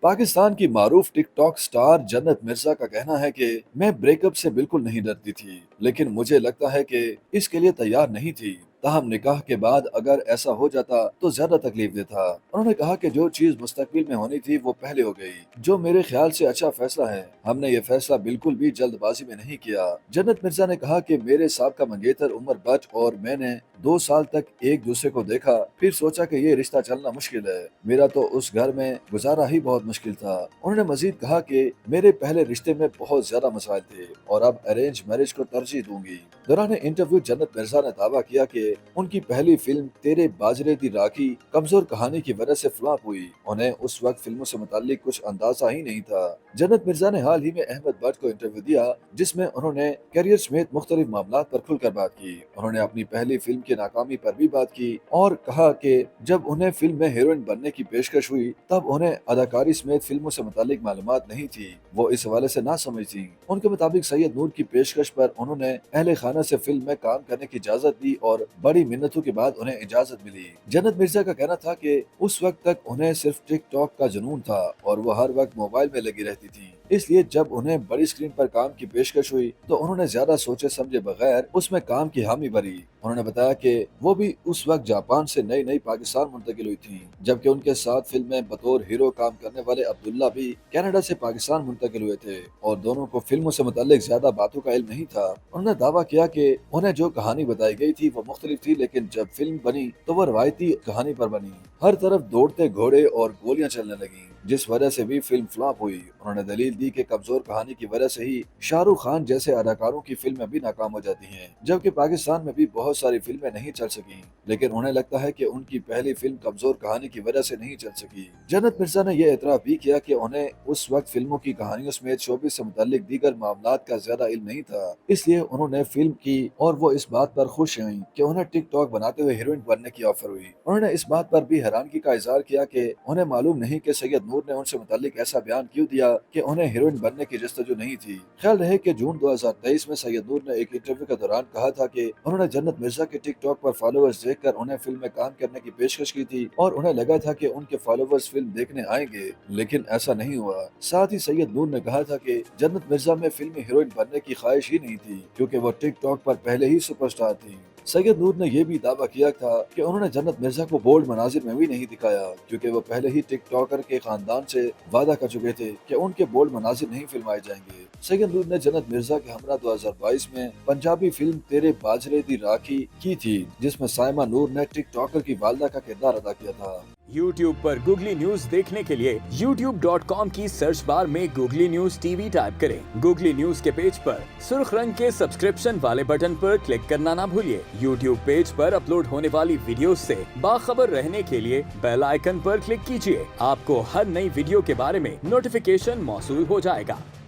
پاکستان کی معروف ٹک talk star جنت مرزا کا کہنا ہے کہ میں بریک اپ سے بالکل نہیں ڈرتی تھی، لیکن مجھے لگتا ہے کہ اس کے لیے تیار نہیں تھی۔ تاہم نکاح کے بعد اگر ایسا ہو جاتا تو زیادہ تکلیف دہ تھا۔ انہوں نے کہا کہ جو چیز مستقبل میں ہونی تھی وہ پہلے ہو گئی، جو میرے خیال سے اچھا فیصلہ ہے۔ ہم نے یہ فیصلہ بالکل بھی جلد بازی میں نہیں کیا۔ جنت مرزا نے کہا کہ میرے سابقہ منگیتر عمر بٹ اور میں نے 2 سال تک ایک دوسرے کو دیکھا، پھر سوچا کہ یہ رشتہ چلنا مشکل ہے۔ میرا تو اس گھر میں گزارا ہی بہت مشکل تھا۔ انہوں نے مزید کہا کہ میرے پہلے رشتے میں بہت زیادہ مسائل تھے اور اب ارینج میرج کو ترجیح دوں گی۔ دوران انٹرویو جنت مرزا نے دعویٰ کیا کہ ان کی پہلی فلم تیرے باجرے دی راکھی کمزور کہانی کی وجہ سے فلاپ ہوئی۔ انہیں اس وقت فلموں سے متعلق کچھ اندازہ ہی نہیں تھا۔ جنت مرزا نے حال ہی میں احمد بٹ کو انٹرویو دیا جس میں انہوں نے کیریئر سمیت مختلف معاملات پر کھل کر بات کی۔ انہوں نے اپنی پہلی فلم کی ناکامی پر بھی بات کی اور کہا کہ جب انہیں فلم میں ہیروئن بننے کی پیشکش ہوئی تب انہیں اداکاری سمیت فلموں سے متعلق معلومات نہیں تھی، وہ اس حوالے سے نہ سمجھ تھی۔ ان کے مطابق سید نور کی پیشکش پر انہوں نے اہل خانہ سے فلم میں کام کرنے کی اجازت دی اور بڑی منتوں کے بعد انہیں اجازت ملی۔ جنت مرزا کا کہنا تھا کہ اس وقت تک انہیں صرف ٹک ٹاک کا جنون تھا اور وہ ہر وقت موبائل میں لگی رہتی تھی، اس لیے جب انہیں بڑی اسکرین پر کام کی پیشکش ہوئی تو انہوں نے زیادہ سوچے سمجھے بغیر اس میں کام کی حامی بھری۔ انہوں نے بتایا کہ وہ بھی اس وقت جاپان سے نئی نئی پاکستان منتقل ہوئی تھیں، جبکہ ان کے ساتھ فلم میں بطور ہیرو کام کرنے والے عبداللہ بھی کینیڈا سے پاکستان منتقل ہوئے تھے اور دونوں کو فلموں سے متعلق زیادہ باتوں کا علم نہیں تھا۔ انہوں نے دعویٰ کیا کہ انہیں جو کہانی بتائی گئی تھی وہ مختلف تھی، لیکن جب فلم بنی تو وہ روایتی کہانی پر بنی۔ ہر طرف دوڑتے گھوڑے اور گولیاں چلنے لگیں، جس وجہ سے بھی فلم فلاپ ہوئی۔ انہوں نے دلیل دی کہ کمزور کہانی کی وجہ سے ہی شاہ رخ خان جیسے اداکاروں کی فلمیں بھی ناکام ہو جاتی ہیں، جبکہ پاکستان میں بھی بہت ساری فلمیں نہیں چل سکیں، لیکن انہیں لگتا ہے کہ ان کی پہلی فلم کمزور کہانی کی وجہ سے نہیں چل سکی۔ جنت مرزا نے یہ اعتراف بھی کیا کہ انہیں اس وقت فلموں کی کہانیوں سمیت شوبز سے متعلق دیگر معاملات کا زیادہ علم نہیں تھا، اس لیے انہوں نے فلم کی اور وہ اس بات پر خوش ہوئیں کہ انہیں ٹک ٹاک بناتے ہوئے ہیروئن بننے کی آفر ہوئی۔ انہوں نے اس بات پر بھی حیرانگی کا اظہار کیا کہ انہیں معلوم نہیں کہ سید نور نے ان سے متعلق ایسا بیان کیوں دیا کہ انہیں ہیروئن بننے کی جستجو نہیں تھی۔ خیال رہے کہ جون 2023 میں سید نور نے ایک انٹرویو کے دوران کہا تھا کہ انہوں نے جنت مرزا کے ٹک ٹاک پر فالوورز دیکھ کر انہیں فلم میں کام کرنے کی پیشکش کی تھی اور انہیں لگا تھا کہ ان کے فالوورز فلم دیکھنے آئیں گے، لیکن ایسا نہیں ہوا۔ ساتھ ہی سید نور نے کہا تھا کہ جنت مرزا میں فلمی ہیروئن بننے کی خواہش ہی نہیں تھی کیونکہ وہ ٹک ٹاک پر پہلے ہی سپر اسٹار تھی۔ سید نور نے یہ بھی دعویٰ کیا تھا کہ انہوں نے جنت مرزا کو بولڈ مناظر میں بھی نہیں دکھایا کیونکہ وہ پہلے ہی ٹک ٹاکر کے خاندان سے وعدہ کر چکے تھے کہ ان کے بولڈ مناظر نہیں فلمائے جائیں گے۔ سید نور نے جنت مرزا کے ہمراہ 2022 میں پنجابی فلم تیرے باجرے دی راکھی کی تھی جس میں سائمہ نور نے ٹک ٹاکر کی والدہ کا کردار ادا کیا تھا۔ YouTube پر گوگلی نیوز دیکھنے کے لیے youtube.com کی سرچ بار میں googly news T V type کریں۔ گوگلی نیوز کے پیج پر سرخ رنگ کے سبسکرپشن والے بٹن پر کلک کرنا نہ بھولیے۔ YouTube پیج پر اپلوڈ ہونے والی ویڈیوز سے باخبر رہنے کے لیے بیل آئیکن پر کلک کیجیے۔ آپ کو ہر نئی ویڈیو کے بارے میں نوٹیفیکیشن موصول ہو جائے گا۔